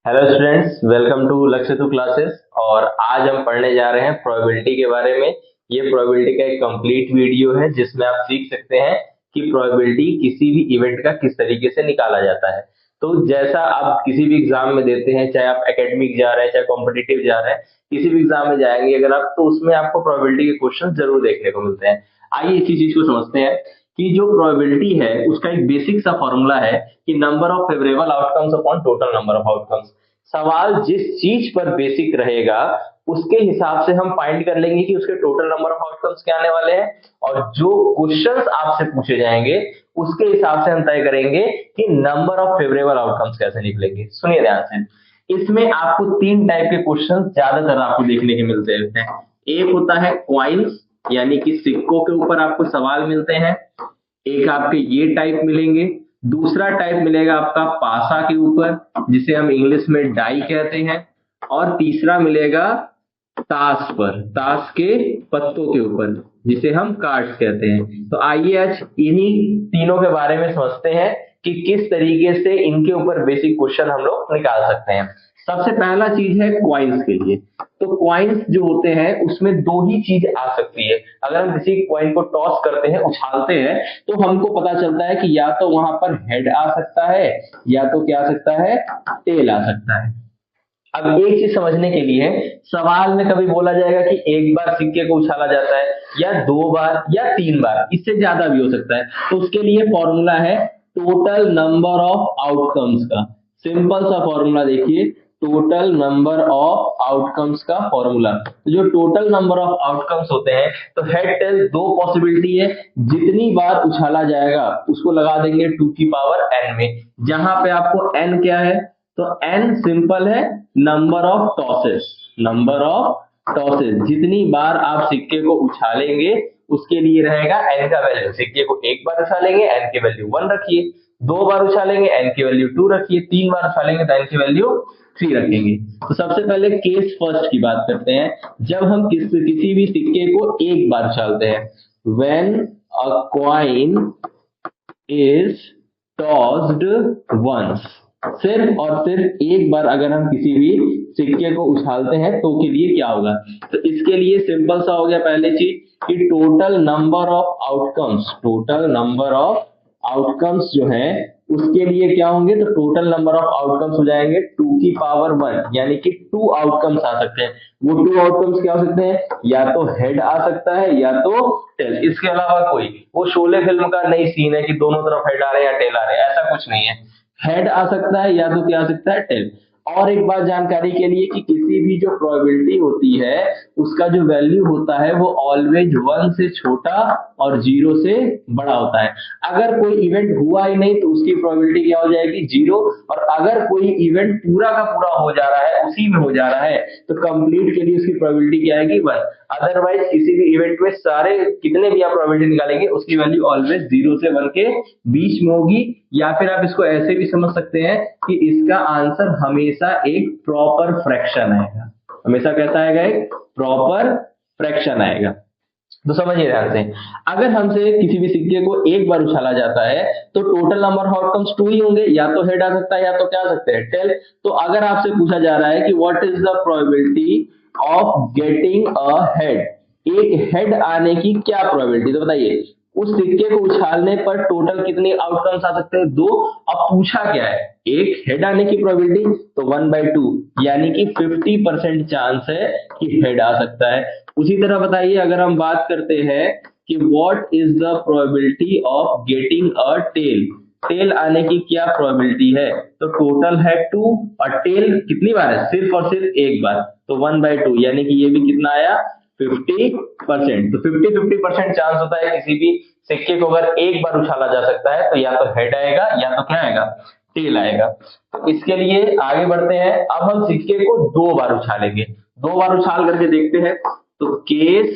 Hello students, welcome to लक्ष्य two classes. और आज हम पढ़ने जा रहे हैं प्रोबेबिलिटी के बारे में। ये प्रोबेबिलिटी का एक कंप्लीट वीडियो है जिसमें आप सीख सकते हैं कि प्रोबेबिलिटी किसी भी इवेंट का किस तरीके से निकाला जाता है। तो जैसा आप किसी भी एग्जाम में देते हैं, चाहे आप एकेडमिक जा रहे हैं चाहे कॉम्पिटिटिव जा रहे हैं, किसी भी एग्जाम में जाएंगे अगर आप, तो उसमें आपको प्रोबेबिलिटी के क्वेश्चन जरूर देखने को मिलते हैं। आइए इसी चीज को समझते हैं कि जो प्रोबेबिलिटी है उसका एक बेसिक सा फॉर्मूला है कि number of favourable outcomes upon total number of outcomes. सवाल जिस चीज पर बेसिक रहेगा उसके हिसाब से हम फाइंड कर लेंगे कि उसके टोटल नंबर ऑफ आउटकम्स क्या आने वाले हैं, और जो क्वेश्चंस आपसे पूछे जाएंगे उसके हिसाब से हम तय करेंगे कि नंबर ऑफ फेवरेबल आउटकम्स कैसे निकलेंगे। सुनिए ध्यान से, इसमें आपको तीन टाइप के क्वेश्चंस ज्यादातर आपको देखने के मिलते हैं। एक होता है क्वाइंस, यानी कि सिक्कों के ऊपर आपको सवाल मिलते हैं। एक आपके ये टाइप मिलेंगे, दूसरा टाइप मिलेगा आपका पासा के ऊपर जिसे हम इंग्लिश में डाई कहते हैं, और तीसरा मिलेगा ताश पर, ताश के पत्तों के ऊपर जिसे हम कार्ड्स कहते हैं। तो आइए आज इन्हीं तीनों के बारे में समझते हैं कि किस तरीके से इनके ऊपर बेसिक क्वेश्चन हम लोग निकाल सकते हैं। सबसे पहला चीज है क्वाइंस के लिए। तो क्वाइंस जो होते हैं उसमें दो ही चीज आ सकती है। अगर हम किसी क्वाइन को टॉस करते हैं, उछालते हैं, तो हमको पता चलता है कि या तो वहां पर हेड आ सकता है या तो क्या आ सकता है, टेल आ सकता है। अब एक चीज समझने के लिए, सवाल में कभी बोला जाएगा कि एक बार सिक्के को उछाला जाता है या दो बार या तीन बार, इससे ज्यादा भी हो सकता है। तो उसके लिए फॉर्मूला है टोटल नंबर ऑफ आउटकम्स का। सिंपल सा फॉर्मूला देखिए, टोटल नंबर ऑफ आउटकम्स का फॉर्मूला। जो टोटल नंबर ऑफ आउटकम्स होते हैं, तो हेड टेल दो पॉसिबिलिटी है। जितनी बार उछाला जाएगा उसको लगा देंगे 2 की पावर n में, जहां पे आपको n क्या है, तो n सिंपल है number of tosses. Number of tosses, जितनी बार आप सिक्के को उछालेंगे उसके लिए रहेगा n का वैल्यू। सिक्के को एक बार उछालेंगे n की वैल्यू 1 रखिए, दो बार उछालेंगे n की वैल्यू 2 रखिए, तीन बार उछालेंगे तो n की वैल्यू 3 रखेंगे। तो सबसे पहले केस फर्स्ट की बात करते हैं। जब हम किसी भी सिक्के को एक बार उछालते हैं, when a coin is tossed once, सिर्फ और सिर्फ एक बार अगर हम किसी भी सिक्के को उछालते हैं तो के लिए क्या होगा। तो इसके लिए सिंपल सा हो गया पहले चीज कि total number of outcomes, total number of outcomes जो है उसके लिए क्या होंगे, तो टोटल नंबर ऑफ आउटकम्स हो जाएंगे 2 की पावर 1, यानी कि 2 आउटकम्स आ सकते हैं। वो 2 आउटकम्स क्या हो सकते हैं, या तो हेड आ सकता है या तो टेल, इसके अलावा कोई। वो शोले फिल्म का नहीं सीन है कि दोनों तरफ हेड आ रहे हैं या टेल आ रहे हैं, ऐसा कुछ नहीं है। हेड आ सकता है या तो क्या आ सकता है, टेल। और एक बात जानकारी के लिए कि किसी भी जो प्रोबेबिलिटी होती है उसका जो वैल्यू होता है वो ऑलवेज 1 से छोटा और 0 से बड़ा होता है। अगर कोई इवेंट हुआ ही नहीं तो उसकी प्रोबेबिलिटी क्या हो जाएगी, 0। और अगर कोई इवेंट पूरा का पूरा हो जा रहा है, उसी में हो जा रहा है, तो कंप्लीट के लिए उसकी प्रोबेबिलिटी क्या आएगी, 1। अदरवाइज किसी भी इवेंट में सारे कितने भी आप प्रोबेबिलिटी निकालेंगे उसकी वैल्यू ऑलवेज 0 से 1 के बीच में होगी। या फिर आप इसको ऐसे भी समझ सकते हैं कि इसका आंसर हमेशा एक प्रॉपर फ्रैक्शन आएगा। हमेशा कैसा आएगा, एक प्रॉपर फ्रैक्शन आएगा। तो समझिए ध्यान से, अगर हमसे किसी भी सिक्के को एक बार उछाला जाता है तो टोटल नंबर ऑफ आउटकम्स 2 ही होंगे, या तो हेड आ सकता है या तो क्या आ सकते हैं, टेल। तो अगर आपसे पूछा जा रहा है कि what is the probability of getting a head, एक हेड आने की क्या प्रोबेबिलिटी, तो बताइए उस सिक्के को उछालने पर टोटल कितने आउटकम्स आ सकते हैं, 2। अब पूछा क्या है, एक हेड आने की प्रोबेबिलिटी, तो 1/2, यानी कि 50% चांस है कि हेड आ सकता है। उसी तरह बताइए अगर हम बात करते हैं कि what is the probability of getting a tail, tail आने की क्या प्रोबेबिलिटी है, तो टोटल है 2 और टेल कितनी बार है, सिर्फ और सिर्फ एक बार, तो 1/2, यानी कि ये भी कितना आया, 50%। तो 50-50% चांस होता है किसी भी सिक्के को अगर एक बार उछाला जा सकता है तो या तो हेड आएगा या तो क्या आएगा, टेल आएगा। तो इसके लिए आगे बढ़ते हैं। अब हम सिक्के को 2 बार उछालेंगे, 2 बार उछाल करके देखते हैं। तो केस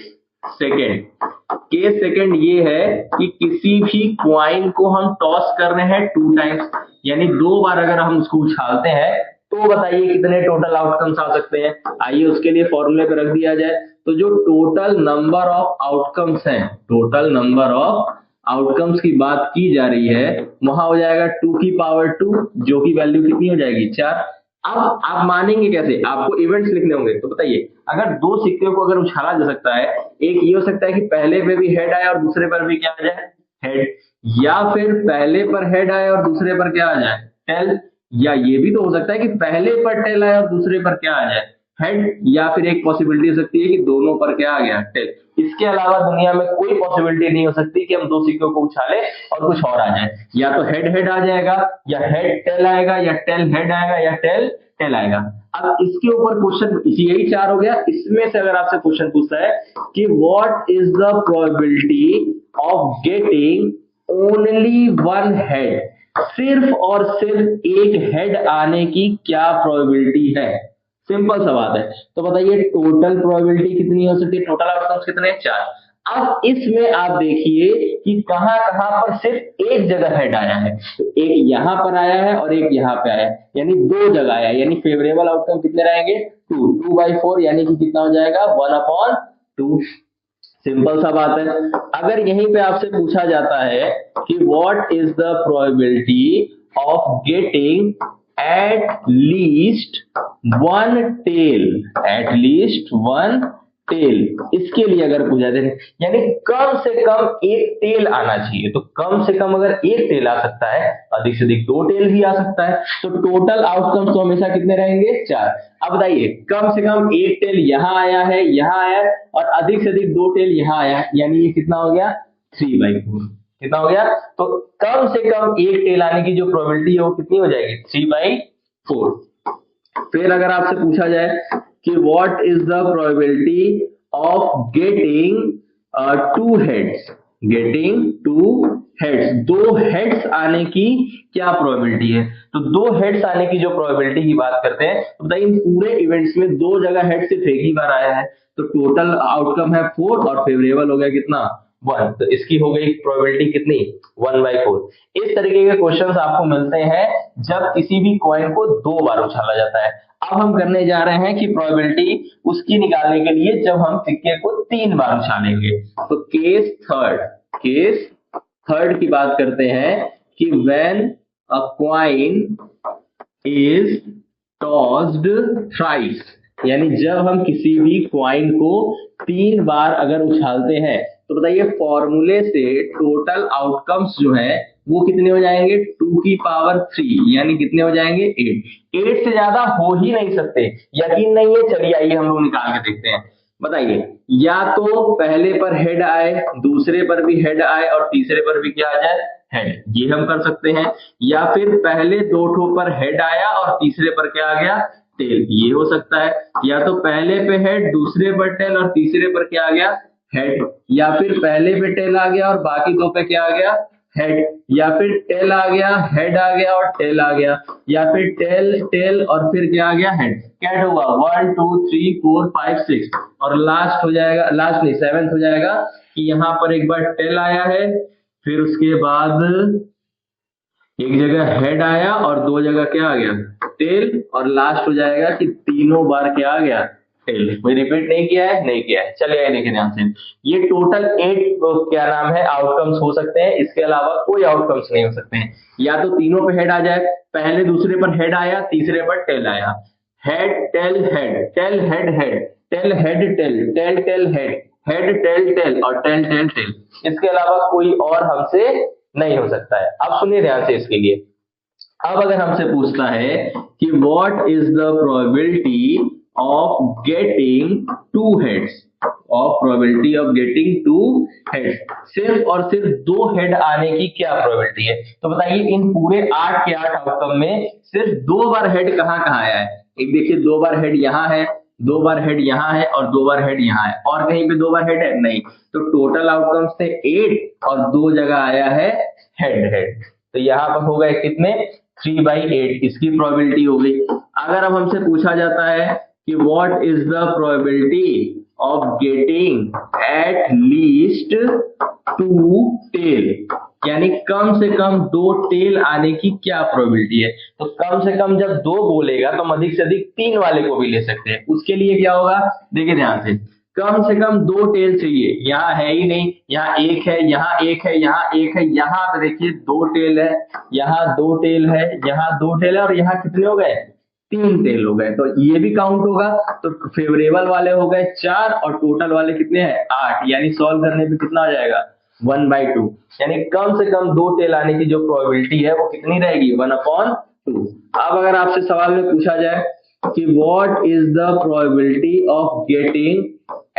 सेकंड, केस सेकंड ये है कि किसी भी क्वाइन को हम टॉस कर रहे हैं 2 टाइम्स, यानी 2 बार अगर हम उसको उछालते हैं तो बताइए कितने टोटल आउटकम्स आ सकते हैं। आइए उसके लिए फॉर्मूले पे रख दिया जाए। तो जो टोटल नंबर ऑफ आउटकम्स हैं, टोटल नंबर ऑफ आउटकम्स की बात की जा रही है, वहां हो जाएगा 2 की पावर 2, जो की वैल्यू कितनी हो जाएगी, 4। अब आप मानेंगे कैसे, आपको इवेंट्स लिखने होंगे। तो बताइए, अगर दो सिक्के को अगर उछाला जा सकता है, एक ये हो सकता है कि पहले पे भी हेड आए और दूसरे पर भी क्या आ जाए, हेड, या फिर पहले पर हेड आए और दूसरे पर क्या आ जाए, टेल, या ये भी तो हो सकता है कि पहले पर टेल आए और दूसरे पर क्या आ जाए, हेड, या फिर एक पॉसिबिलिटी हो सकती है कि दोनों पर क्या आ गया, टेल। इसके अलावा दुनिया में कोई पॉसिबिलिटी नहीं हो सकती कि हम दो सिक्कों को उछाले और कुछ और आ जाए। या तो हेड हेड आ जाएगा, या हेड टेल आएगा, या टेल हेड आएगा, या टेल टेल आएगा। अब इसके ऊपर क्वेश्चन, यही चार हो गया। इसमें से अगर आपसे क्वेश्चन पूछता है कि what is the probability of getting only one head, सिर्फ और सिर्फ एक हेड आने की क्या प्रोबेबिलिटी है, सिंपल सा बात है। तो बताइए टोटल प्रोबेबिलिटी कितनी हो सकती है, टोटल आउटकम्स कितने हैं, 4। अब इसमें आप देखिए कि कहां कहां पर सिर्फ एक जगह हेड आया है, तो एक यहां पर आया है और एक यहां पे आया है, यानी दो जगह आया है, यानी फेवरेबल आउटकम कितने रहेंगे, 2/4, यानी कि कितना हो जाएगा, 1/2। सिंपल सा बात है। अगर यहीं पे आपसे पूछा जाता है कि what is the probability of getting at least one tail, at least one tail, इसके लिए अगर पूछा जाए, यानी कम से कम एक टेल आना चाहिए। तो कम से कम अगर एक टेल आ सकता है, अधिक से अधिक दो टेल भी आ सकता है, तो टोटल आउटकम्स तो हमेशा कितने रहेंगे, 4। अब बताइए, कम से कम एक टेल यहां आया है, यहां आया है, और अधिक से अधिक दो टेल यहां आया है, यानी ये कितना हो गया, 3/4। कितना हो गया, तो कम से कम एक टेल आने की जो प्रोबेबिलिटी है वो कितनी हो जाएगी, 3/4। फिर अगर आपसे पूछा जाए कि what is the probability of getting two heads, getting two heads, दो हेड्स आने की क्या प्रोबेबिलिटी है, तो दो हेड्स आने की जो प्रोबेबिलिटी की बात करते हैं, तो बताइए इन पूरे इवेंट्स में दो जगह हेड सिर्फ एक ही बार आया है, तो टोटल आउटकम है 4 और फेवरेबल हो गया कितना, 1। तो इसकी हो गई प्रोबेबिलिटी कितनी, 1/4। इस तरीके के क्वेश्चंस आपको मिलते हैं जब किसी भी कॉइन को दो बार उछाला जाता है। अब हम करने जा रहे हैं कि प्रोबेबिलिटी उसकी निकालने के लिए जब हम सिक्के को 3 बार उछालेंगे। तो केस थर्ड की बात करते हैं कि when a coin is tossed thrice, यानी जब हम किसी भी कॉइन को 3 बार अगर उछालते हैं, तो बताइए फॉर्मूले से टोटल आउटकम्स जो है वो कितने हो जाएंगे, 2⁻3, यानी कितने हो जाएंगे, 8 से ज्यादा हो ही नहीं सकते। यकीन नहीं है, चलिए आइए हम लोग निकाल के देखते हैं। बताइए, या तो पहले पर हेड आए, दूसरे पर भी हेड आए और तीसरे पर भी क्या आ जाए, हेड, ये हम कर सकते हैं। या फिर पहले दो ठो पर हेड आया और तीसरे पर क्या आ गया, टेल, ये हो सकता है। या तो पहले पे हेड, दूसरे पर टेल और तीसरे पर क्या आ गया, हेड। या फिर पहले पे टेल आ गया और बाकी दो पे क्या आ गया, हेड। या फिर टेल आ गया, हेड आ गया और टेल आ गया। या फिर टेल टेल और फिर क्या आ गया, हेड। क्या होगा, 1 2 3 4 5 6 और लास्ट हो जाएगा, लास्ट नहीं 7th हो जाएगा कि यहाँ पर एक बार टेल आया है, फिर उसके बाद एक जगह हेड आया और दो जगह क्या आ गया, टेल, और लास्ट हो जाएगा कि तीनों बार क्या आ गया, टेल। कोई रिपीट नहीं किया है, नहीं किया है। चलिए आइए देखिए ध्यान से, ये टोटल 8 क्या नाम है, आउटकम्स हो सकते हैं, इसके अलावा कोई आउटकम्स नहीं हो सकते हैं। या तो तीनों पे हेड आ जाए, पहले दूसरे पर हेड आया, तीसरे पर टेल आया, head tail head, tail head head, tail head tail, tail tail head, head tail tail और टेल टेल टेल। इसके अलावा कोई और हमसे नहीं हो सकता है। अब सुनिए ध्यान से इसके लिए, अब अगर हमसे पूछता है कि what is the probability of getting two heads, of probability of getting two heads, सिर्फ और सिर्फ दो हेड आने की क्या प्रोबेबिलिटी है, तो बताइए इन पूरे 8 के 8 आउटकम में सिर्फ 2 बार हेड कहाँ कहाँ आया है, एक देखिए 2 बार हेड यहाँ है, 2 बार हेड यहाँ है और 2 बार हेड यहाँ है, और कहीं पे 2 बार हेड है नहीं। तो टोटल आउटकम्स थे 8 और 2 जगह आया है हेड हेड, तो यहाँ पर हो गए कितने, 3/8, इसकी प्रोबेबिलिटी हो गई। अगर अब हमसे पूछा जाता है कि what is the probability of getting at least 2 tail, यानी कम से कम 2 टेल आने की क्या प्रोबेबिलिटी है, तो कम से कम जब 2 बोलेगा तो हम अधिक से अधिक 3 वाले को भी ले सकते हैं। उसके लिए क्या होगा, देखिए ध्यान से कम 2 टेल चाहिए, यहाँ है ही नहीं, यहाँ एक है, यहाँ एक है, यहाँ एक है, यहाँ पे देखिए 2 टेल है, यहाँ 2 टेल है, यहाँ 2 टेल है, और यहाँ कितने हो गए, 3 टेल हो गए, तो ये भी काउंट होगा। तो फेवरेबल वाले हो गए 4 और टोटल वाले कितने हैं 8, यानी सॉल्व करने पे कितना आ जाएगा 1/2, यानी कम से कम 2 टेल आने की जो प्रोबेबिलिटी है वो कितनी रहेगी 1/2। अब अगर आपसे सवाल में पूछा जाए कि what is the probability of getting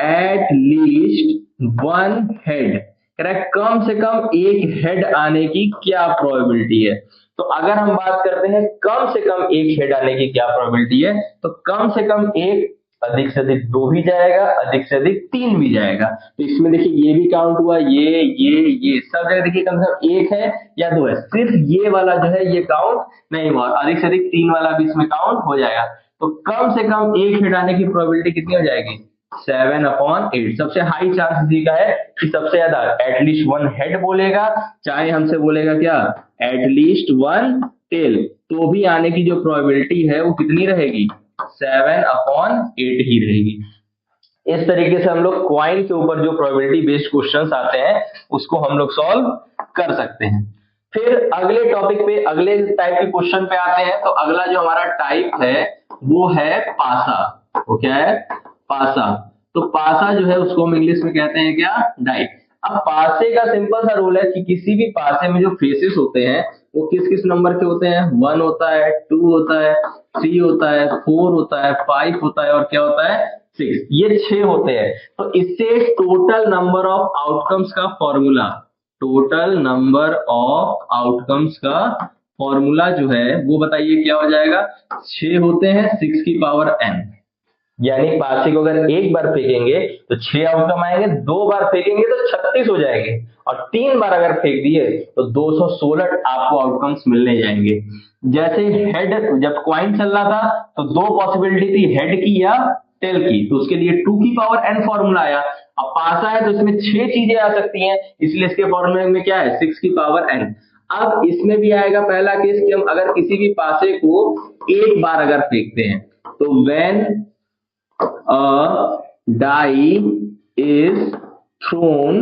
at least 1 head, correct, कम से कम एक हेड आने की क्या प्रोबेबिलिटी है। तो अगर हम बात करते हैं कम से कम एक हेड आने की क्या प्रोबेबिलिटी है, तो कम से कम एक, अधिक से अधिक 2 भी जाएगा, अधिक से अधिक 3 भी जाएगा। तो इसमें देखिए ये भी काउंट हुआ, ये सब जगह देखिए कम से कम 1 है या 2 है, सिर्फ ये वाला जो है ये काउंट नहीं हुआ, अधिक से अधिक 3 वाला भी इसमें काउंट हो जाएगा। तो कम से कम एक हेड आने की प्रोबेबिलिटी कितनी हो जाएगी 7/8। सबसे हाई चांस इसी का है कि सबसे ज्यादा एटलीस्ट 1 हेड बोलेगा, चाहे हमसे बोलेगा क्या एटलीस्ट 1 टेल, तो भी आने की जो प्रोबेबिलिटी है वो कितनी रहेगी 7/8 ही रहेगी। इस तरीके से हम लोग क्वाइन के ऊपर जो प्रोबेबिलिटी बेस्ड क्वेश्चंस आते हैं उसको हम लोग सॉल्व कर सकते हैं। फिर अगले टॉपिक पे, अगले टाइप के क्वेश्चन पे आते हैं। तो अगला जो हमारा टाइप है वो है पासा। वो क्या है पासा। तो पासा जो है उसको हम इंग्लिश में कहते हैं क्या डाइस। अब पासे का सिंपल सा रूल है कि किसी भी पासे में जो फेसेस होते हैं वो किस किस नंबर के होते हैं 1 होता है, 2 होता है, 3 होता है, 4 होता है, 5 होता है और क्या होता है 6, ये 6 होते हैं। तो इससे टोटल नंबर ऑफ आउटकम्स का formula, total number of outcomes का फॉर्मूला जो है वो बताइए क्या हो जाएगा 6 होते हैं 6 की पावर n, यानी पासे को अगर एक बार फेंकेंगे तो 6 आउटकम आएंगे, 2 बार फेंकेंगे तो 36 हो जाएंगे और 3 बार अगर फेंक दिए तो 216 आपको आउटकम्स मिलने जाएंगे। जैसे हेड, जब क्वाइन चल रहा था तो 2 पॉसिबिलिटी थी हेड की या टेल की, तो उसके लिए 2 की पावर n फॉर्मूला आया। अब पासा है तो इसमें 6 चीजें आ सकती हैं, इसलिए इसके फॉर्मूले में क्या है 6 की पावर n। अब इसमें भी आएगा पहला केस कि हम अगर किसी भी पासे को एक बार अगर फेंकते हैं तो when a die is thrown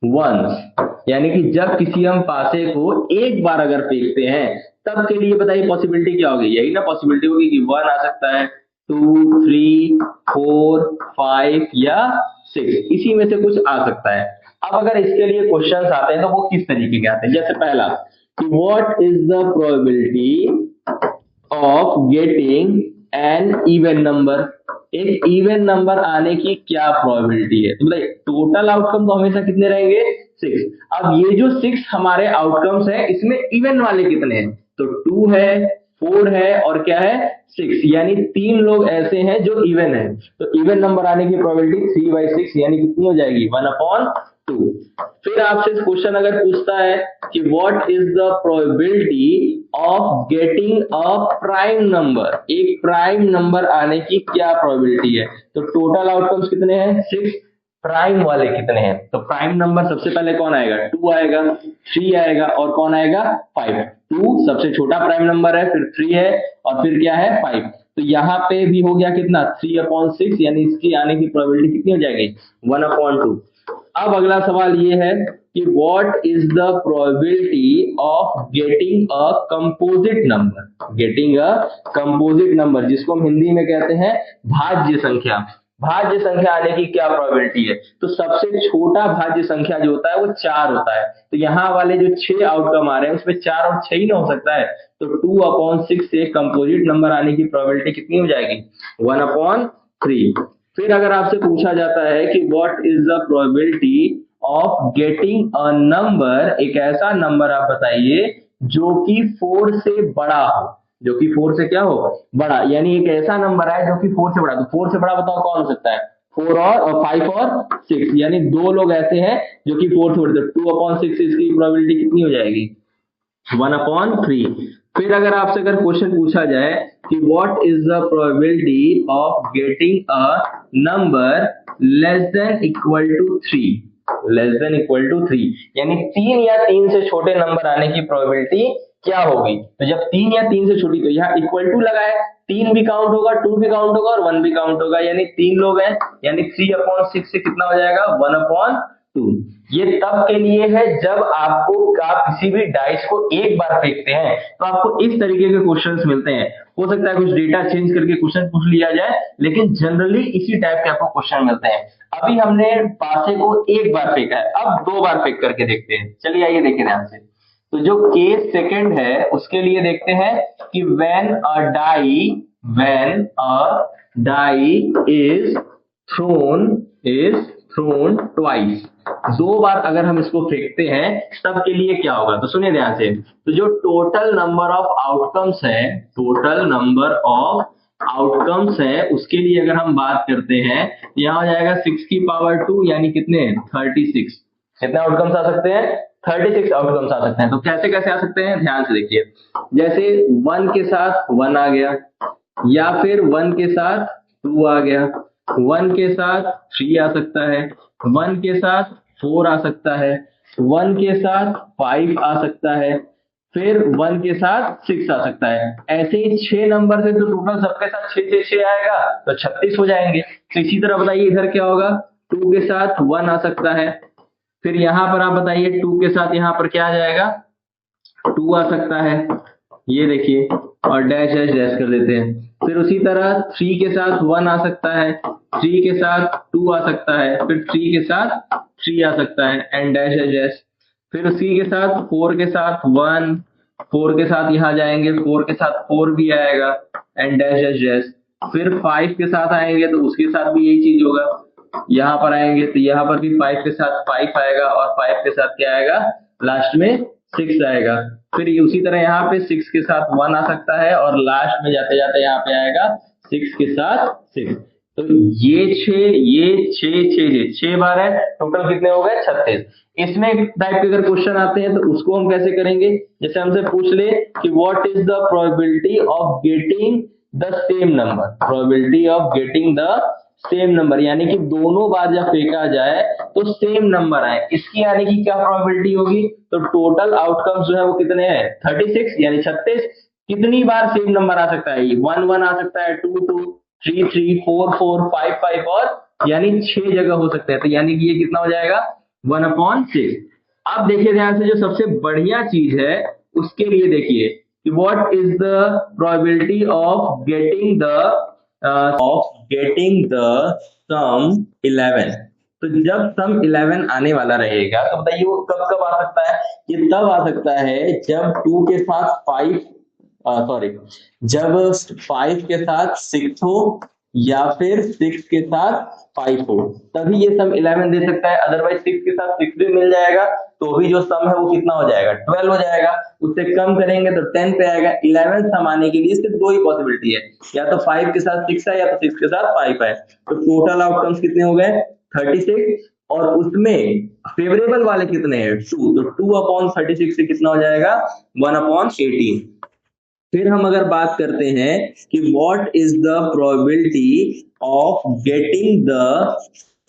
once, यानी कि जब किसी हम पासे को एक बार अगर फेंकते हैं तब के लिए बताइए पॉसिबिलिटी क्या होगी, यही ना पॉसिबिलिटी होगी कि 1 आ सकता है, 2, 3, 4, 5 या 6, इसी में से कुछ आ सकता है। अब अगर इसके लिए क्वेश्चंस आते हैं तो वो किस तरीके के आते हैं, जैसे पहला कि what is the probability of getting an even number, एक इवन नंबर आने की क्या प्रोबेबिलिटी है। तो बताइए टोटल आउटकम तो हमेशा कितने रहेंगे 6। अब ये जो 6 हमारे आउटकम्स है इसमें इवन वाले कितने हैं, तो 2 है, 4 है और क्या है 6, यानी 3 लोग ऐसे हैं जो इवन है। तो इवन नंबर आने की प्रोबेबिलिटी 3/6 यानी कितनी हो जाएगी 1/2। फिर आपसे क्वेश्चन अगर पूछता है कि what is the probability of getting a prime number, एक प्राइम नंबर आने की क्या प्रोबेबिलिटी है, तो टोटल आउटकम्स कितने हैं 6, प्राइम वाले कितने हैं, तो प्राइम नंबर सबसे पहले कौन आएगा 2 आएगा, 3 आएगा और कौन आएगा 5। 2 सबसे छोटा प्राइम नंबर है, फिर 3 है और फिर क्या है 5। तो यहाँ पे भी हो गया कितना 3/6, यानी इसकी आने की प्रोबेबिलिटी कितनी हो जाएगी 1/2। अब अगला सवाल ये है कि what is the probability of getting a composite number, getting a composite number जिसको हम हिंदी में कहते हैं भाज्य संख्या। भाज्य संख्या आने की क्या प्रोबेबिलिटी है, तो सबसे छोटा भाज्य संख्या जो होता है वो 4 होता है। तो यहाँ वाले जो 6 आउटकम आ रहे हैं उसमें 4 और 6 ही ना हो सकता है, तो 2/6 से कंपोजिट नंबर आने की प्रोबेबिलिटी कितनी हो जाएगी 1/3। फिर अगर आपसे पूछा जाता है कि what is the probability of getting a number, एक ऐसा नंबर आप बताइए जो कि 4 से बड़ा हो, जो कि 4 से क्या हो बड़ा, यानी एक ऐसा नंबर है जो कि 4 से बड़ा। तो 4 से बड़ा बताओ कौन हो सकता है 4 और 5 और 6, यानी 2 लोग ऐसे हैं जो कि 4 से बड़े, तो 2/6 इसकी प्रोबेबिलिटी कितनी हो जाएगी 1/3। फिर अगर आपसे अगर क्वेश्चन पूछा जाए कि what is the probability of getting a number less than equal to 3, less than equal to 3, यानी 3 या 3 से छोटे नंबर आने की प्रोबेबिलिटी क्या होगी, तो जब 3 या 3 से छोटी, तो यहाँ इक्वल टू लगा है, 3 भी काउंट होगा, 2 भी काउंट होगा और 1 भी काउंट होगा, यानी 3 लोग हैं, यानी 3/6 से कितना हो जाएगा 1/3। 2। ये तब के लिए है जब आप किसी भी डाइस को एक बार फेंकते हैं तो आपको इस तरीके के क्वेश्चंस मिलते हैं। हो सकता है कुछ डेटा चेंज करके क्वेश्चन पूछ लिया जाए, लेकिन जनरली इसी टाइप के आपको क्वेश्चन मिलते हैं। अभी हमने पासे को एक बार फेंका है, अब 2 बार फेंक करके देखते हैं। चलिए आइए देखिए ध्यान से। तो जो केस सेकंड है उसके लिए देखते हैं कि when a die is thrown twice, 2 बार अगर हम इसको फेंकते हैं तब के लिए क्या होगा। तो सुनिए ध्यान से। तो जो टोटल नंबर ऑफ आउटकम्स है उसके लिए अगर हम बात करते हैं, यहाँ हो जाएगा 6 की पावर 2 यानी कितने 36। कितने आउटकम्स आ सकते हैं 36 आउटकम्स आ सकते हैं। तो कैसे कैसे आ सकते हैं ध्यान से देखिए। जैसे 1 के साथ 1 आ गया, या फिर 1 के साथ 2 आ गया, 1 के साथ 3 आ सकता है, 1 के साथ 4 आ सकता है, 1 के साथ 5 आ सकता है, फिर 1 के साथ 6 आ सकता है। ऐसे ही 6 नंबर से तो टोटल सबके साथ 6 आएगा तो 36 हो जाएंगे। तो इसी तरह बताइए इधर क्या होगा, 2 के साथ 1 आ सकता है, फिर यहाँ पर आप बताइए 2 के साथ यहाँ पर क्या आ जाएगा 2 आ सकता है, ये देखिए, और डैश डैश डैश कर देते हैं। फिर उसी तरह 3 के साथ 1 आ सकता है, 3 के साथ 2 आ सकता है, फिर 3 के साथ 3 आ सकता है एंड डैश डैश डैश। फिर उसी के साथ 4 के साथ 1, 4 के साथ यहाँ जाएंगे, 4 के साथ 4 भी आएगा एंड डैश डैश डैश। फिर 5 के साथ आएंगे तो उसके साथ भी यही चीज होगा, यहाँ पर आएंगे तो यहाँ पर भी 5 के साथ 5 आएगा और 5 के साथ क्या आएगा लास्ट में 6 आएगा। फिर उसी तरह यहाँ पे 6 के साथ 1 आ सकता है और लास्ट में जाते जाते यहाँ पे आएगा 6 के साथ 6। तो ये 6 बार है, टोटल कितने हो गए 36। इसमें एक टाइप के अगर क्वेश्चन आते हैं तो उसको हम कैसे करेंगे, जैसे हमसे पूछ ले कि what is the probability of getting the same number, यानी कि दोनों बार जब फेंका जाए तो सेम नंबर आए, इसकी आने की क्या प्रोबेबिलिटी होगी। तो टोटल आउटकम्स जो है वो कितने हैं 36 यानी 36। कितनी बार सेम नंबर आ सकता है, 1 1 आ सकता है, 2 2, 3 3, 4 4, 5 5 और यानी 6 जगह हो सकते हैं। तो यानी कि ये कितना हो जाएगा 1/6। अब देखिए ध्यान से, जो सबसे बढ़िया चीज है उसके लिए देखिए कि what is the probability of getting the sum 11। तो जब सम 11 आने वाला रहेगा तो बताइए वो कब कब आ सकता है। ये तब आ सकता है जब 2 के साथ 5 जब 5 के साथ 6 हो या फिर 6 के साथ 5 हो, तभी ये सम 11 दे सकता है। अदरवाइज 6 के साथ 6 भी मिल जाएगा तो भी जो सम है वो कितना हो जाएगा 12 हो जाएगा। उससे कम करेंगे तो 10 पे आएगा। 11 सम आने के लिए सिर्फ 2 ही पॉसिबिलिटी है, या तो 5 के साथ 6 है या तो 6 के साथ 5 है। तो टोटल आउटकम्स कितने हो गए 36, और उसमें फेवरेबल वाले कितने हैं 2, तो 2/36 से कितना हो जाएगा 1/18। फिर हम अगर बात करते हैं कि what is the probability of getting the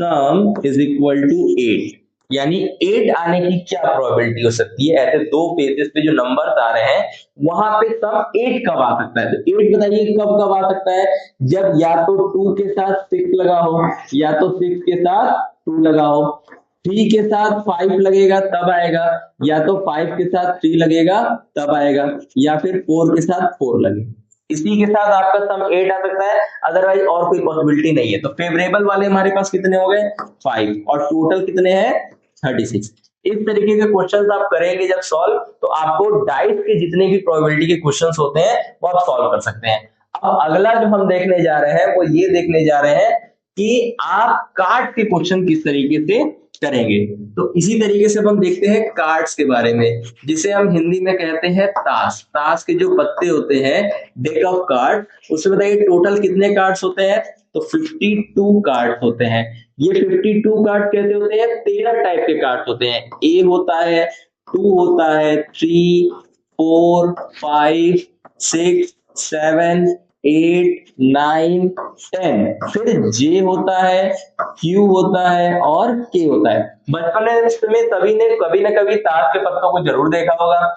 sum is equal to 8, यानी 8 आने की क्या प्रोबेबिलिटी हो सकती है। ऐसे 2 पेजेस पे जो नंबर्स आ रहे हैं वहां पे सम 8 कब आ सकता है। तो 8 बताइए कब कब आ सकता है, जब या तो 2 के साथ 6 लगा हो, या तो 6 के साथ 2 लगा हो, 3 के साथ 5 लगेगा तब आएगा, या तो 5 के साथ 3 लगेगा तब आएगा, या फिर 4 के साथ 4 लगे। इसी के साथ आपका सम 8 आ सकता है, अदरवाइज और कोई पॉसिबिलिटी नहीं है। तो फेवरेबल वाले हमारे पास कितने हो गए 5 और टोटल कितने हैं 36। इस तरीके के क्वेश्चंस आप करेंगे जब सॉल्व, तो आपको डाइस के जितने भी प्रोबेबिलिटी के क्वेश्चंस होते हैं वो आप सॉल्व कर सकते हैं। अब अगला जो हम देखने जा रहे हैं वो ये देखने जा रहे हैं कि आप कार्ड के क्वेश्चन किस तरीके से करेंगे। तो इसी तरीके से हम देखते हैं कार्ड्स के बारे में, जिसे हम हिंदी में कहते हैं ताश। ताश के जो पत्ते होते हैं डेक ऑफ कार्ड, उसमें बताइए टोटल कितने कार्ड्स होते हैं। तो 52 कार्ड्स होते हैं। ये 52 कार्ड कैसे होते हैं, 13 टाइप के कार्ड्स होते हैं। ए होता है, 2 होता है, 3 4 5 6 7 8 9 10, फिर जे होता है, क्यू होता है और के होता है। बचपन में सभी ने कभी ना कभी ताश के पत्तों को जरूर देखा होगा।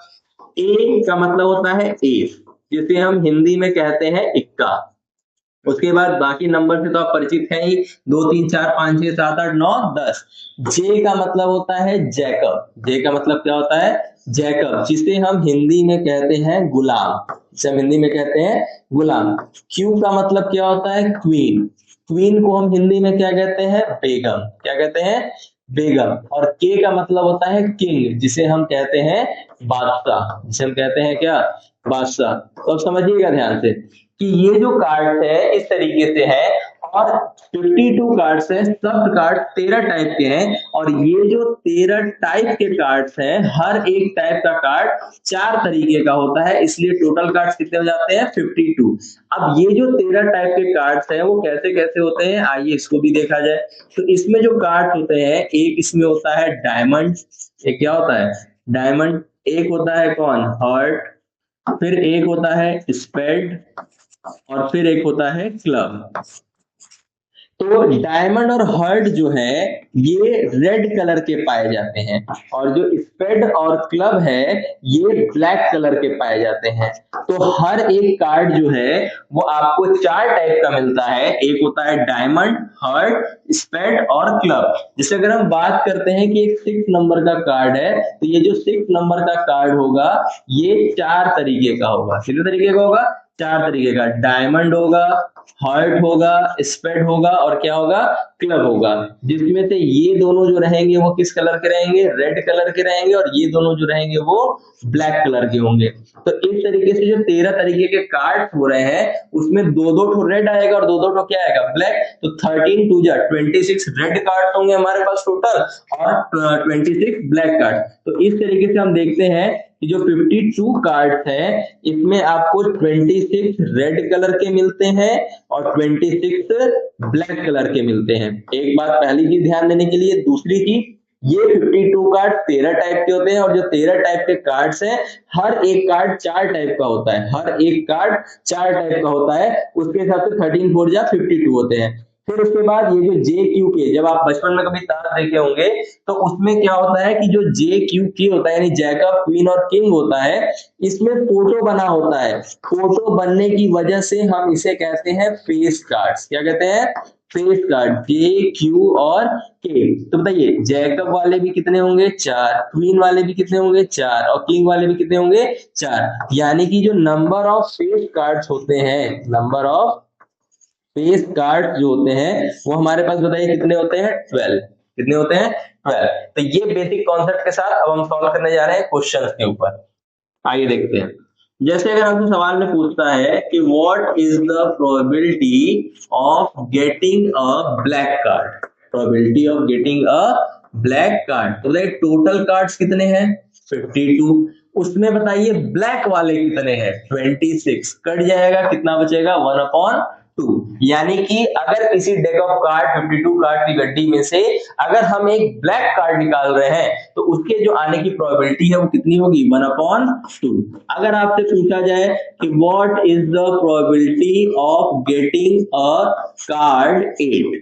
ए का मतलब होता है एस, जिसे हम हिंदी में कहते हैं इक्का। उसके बाद बाकी नंबर से तो आप परिचित हैं ही, 2 3 4 5 6 7 8 9 10। जे का मतलब होता है जैकब। जे का मतलब क्या होता है? जैकब, जिसे हम हिंदी में कहते हैं गुलाम। जिसे हम हिंदी में कहते हैं गुलाम। क्यू का मतलब क्या होता है? क्वीन। क्वीन को हम हिंदी में क्या कहते हैं? बेगम। क्या कहते हैं? बेगम। और के का मतलब होता है किंग, जिसे हम कहते हैं बादशाह। जिसे हम कहते हैं क्या? बादशाह। तो अब समझिएगा ध्यान से कि ये जो कार्ड है इस तरीके से है, और 52 कार्ड्स हैं। सब कार्ड 13 टाइप के हैं, और ये जो 13 टाइप के कार्ड्स हैं, हर एक टाइप का कार्ड 4 तरीके का होता है, इसलिए टोटल कार्ड्स कितने हो जाते हैं? 52। अब ये जो 13 टाइप के कार्ड्स हैं वो कैसे कैसे होते हैं, आइए इसको भी देखा जाए। तो इसमें जो कार्ड होते हैं, एक इसमें होता है डायमंड। एक क्या होता है? डायमंड। एक होता है कौन? हार्ट। फिर एक होता है स्पेड, और फिर एक होता है क्लब। तो डायमंड और हर्ट जो है ये रेड कलर के पाए जाते हैं, और जो स्पेड और क्लब है ये ब्लैक कलर के पाए जाते हैं। तो हर एक कार्ड जो है वो आपको 4 टाइप का मिलता है। एक होता है डायमंड, हर्ट, स्पेड और क्लब। जैसे अगर हम बात करते हैं कि एक 6 नंबर का कार्ड है, तो ये जो 6 नंबर का कार्ड होगा ये 4 तरीके का होगा। कितने तरीके का होगा? 4 तरीके का। डायमंड होगा, हर्ट होगा, स्पेड होगा, और क्या होगा? क्लब होगा। जिसमें से ये दोनों जो रहेंगे वो किस कलर के रहेंगे? रेड कलर के रहेंगे, और ये दोनों जो रहेंगे वो ब्लैक कलर के होंगे। तो इस तरीके से जो 13 तरीके के कार्ड हो रहे हैं उसमें दो दो ठो रेड आएगा और दो दो ठो क्या आएगा? ब्लैक। तो 13 टू जा 26 रेड कार्ड होंगे हमारे पास टोटल, और 26 ब्लैक कार्ड। तो इस तरीके से हम देखते हैं कि जो 52 कार्ड्स हैं इसमें आपको 26 रेड कलर के मिलते हैं और 26 ब्लैक कलर के मिलते हैं। एक बात पहली चीज ध्यान देने के लिए। दूसरी चीज, ये 52 कार्ड 13 टाइप के होते हैं, और जो 13 टाइप के कार्ड्स हैं हर एक कार्ड 4 टाइप का होता है। हर एक कार्ड 4 टाइप का होता है, उसके हिसाब से 13 4 जा 52 होते हैं। फिर उसके बाद ये जो जे क्यू के, जब आप बचपन में कभी तार देखे होंगे तो उसमें क्या होता है कि जो जे क्यू के होता है यानी जैकब, क्वीन और किंग होता है, इसमें फोटो बना होता है। फोटो बनने की वजह से हम इसे कहते हैं फेस कार्ड्स। क्या कहते हैं? Face card. जे क्यू और के। तो बताइए जैकब वाले भी कितने होंगे? 4। क्वीन वाले भी कितने होंगे? 4। और किंग वाले भी कितने होंगे? 4। यानी कि जो नंबर ऑफ फेस कार्ड्स होते हैं, नंबर ऑफ फेस कार्ड जो होते हैं वो हमारे पास बताइए कितने होते हैं? 12। कितने होते हैं? 12। तो ये बेसिक कॉन्सेप्ट के साथ अब हम सॉल्व करने जा रहे हैं क्वेश्चंस के ऊपर। आइए देखते हैं। जैसे अगर आपसे सवाल में पूछता है कि what is the probability of getting a black card? Probability of getting a black card. तो बताइए टोटल कार्ड्स कितने हैं? 52। उसमें बताइए ब्लैक वाले कितने हैं? 26। कट जाएगा, कितना बचेगा? 1/2। यानी कि अगर किसी डेक ऑफ कार्ड 52 कार्ड की गड्डी में से अगर हम एक ब्लैक कार्ड निकाल रहे हैं तो उसके जो आने की प्रोबेबिलिटी है वो कितनी होगी? 1/2। अगर आपसे पूछा जाए कि what is the probability of getting a card 8?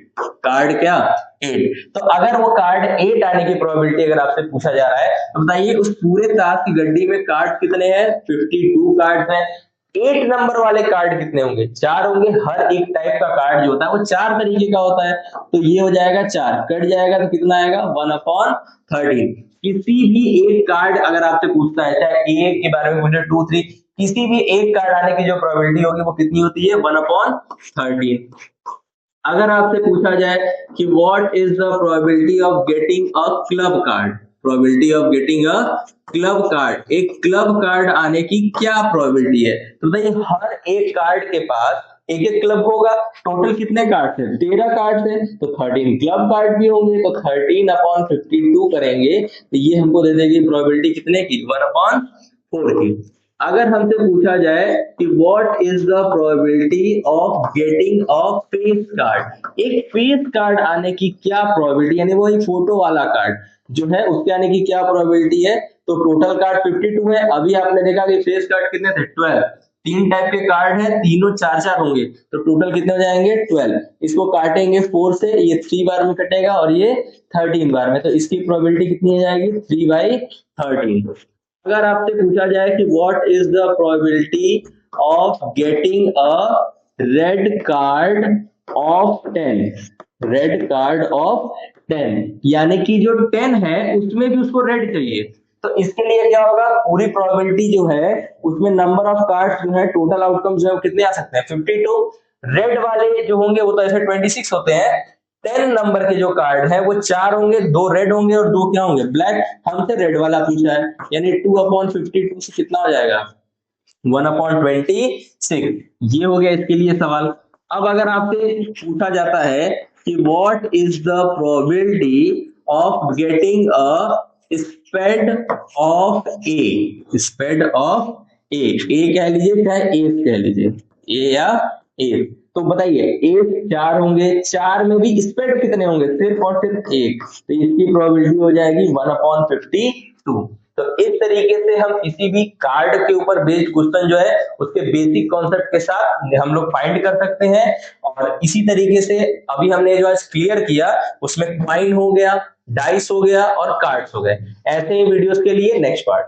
Card क्या? 8। तो अगर वो कार्ड 8 आने की प्रोबेबिलिटी अगर आपसे पूछा जा रहा है तो बताइए उस पूरे ताश की गड्डी में कार्ड कितने हैं? 52 कार्ड हैं। 8 नंबर वाले कार्ड कितने होंगे? 4 होंगे। हर एक टाइप का कार्ड जो होता है वो 4 तरीके का होता है। तो ये हो जाएगा 4, कट जाएगा तो कितना आएगा? 1/13। किसी भी एक कार्ड अगर आपसे पूछता है, चाहे एक के बारे में पूछे 2 3, किसी भी एक कार्ड आने की जो प्रोबेबिलिटी होगी वो कितनी होती है? 1/13। अगर आपसे पूछा जाए कि what is the probability of getting a club card? Probability of getting a club card, एक क्लब कार्ड आने की क्या प्रोबेबिलिटी है? तो बताइए हर एक कार्ड के पास एक एक क्लब होगा। टोटल कितने कार्ड हैं? 13 कार्ड हैं, तो 13 क्लब कार्ड भी होंगे। तो 13/52 करेंगे तो ये हमको दे देगी प्रोबेबिलिटी कितने की? 1/4 की। अगर हमसे पूछा जाए कि what is the probability of getting a face card? एक फेस कार्ड आने की क्या प्रोबेबिलिटी, यानी वो एक फोटो वाला कार्ड जो है उसके आने की क्या प्रोबेबिलिटी है? तो टोटल कार्ड 52 है। अभी आपने देखा कि फेस कार्ड कितने थे? 12। 3 टाइप के कार्ड है, तीनों 4 होंगे, तो टोटल कितने हो जाएंगे? 12। इसको काटेंगे 4 से, ये 3 बार में कटेगा और ये 13 बार में, तो इसकी प्रोबेबिलिटी कितनी हो जाएगी? 3/13। अगर आपसे पूछा जाए कि what is the probability of getting a red card of 10, red card of 10, यानी कि जो 10 है उसमें भी उसको रेड चाहिए। तो इसके लिए क्या होगा, पूरी प्रोबेबिलिटी जो है उसमें नंबर ऑफ कार्ड्स जो है, टोटल आउटकम जो है कितने आ सकते हैं 52। रेड वाले जो होंगे वो तो ऐसे 26 होते हैं। 10 नंबर के जो कार्ड है वो 4 होंगे, 2 रेड होंगे और 2 क्या होंगे, ब्लैक। हमसे रेड वाला पूछा है, यानी 2/52 से कितना हो जाएगा 1/26। ये हो गया इसके लिए सवाल। अब अगर आपसे पूछा जाता है कि what is the probability of getting a spade of a, spade of a कह लीजिए चाहे एस कह लीजिए, ए या एस। तो बताइए एस 4 होंगे, 4 में भी स्पेड कितने होंगे, सिर्फ और सिर्फ एक, तो इसकी प्रोबेबिलिटी हो जाएगी 1/52। तो इस तरीके से हम किसी भी कार्ड के ऊपर बेस्ड क्वेश्चन जो है उसके बेसिक कॉन्सेप्ट के साथ हम लोग फाइंड कर सकते हैं। और इसी तरीके से अभी हमने जो है क्लियर किया, उसमें कॉइन हो गया, डाइस हो गया और कार्ड्स हो गए। ऐसे ही वीडियोस के लिए नेक्स्ट पार्ट।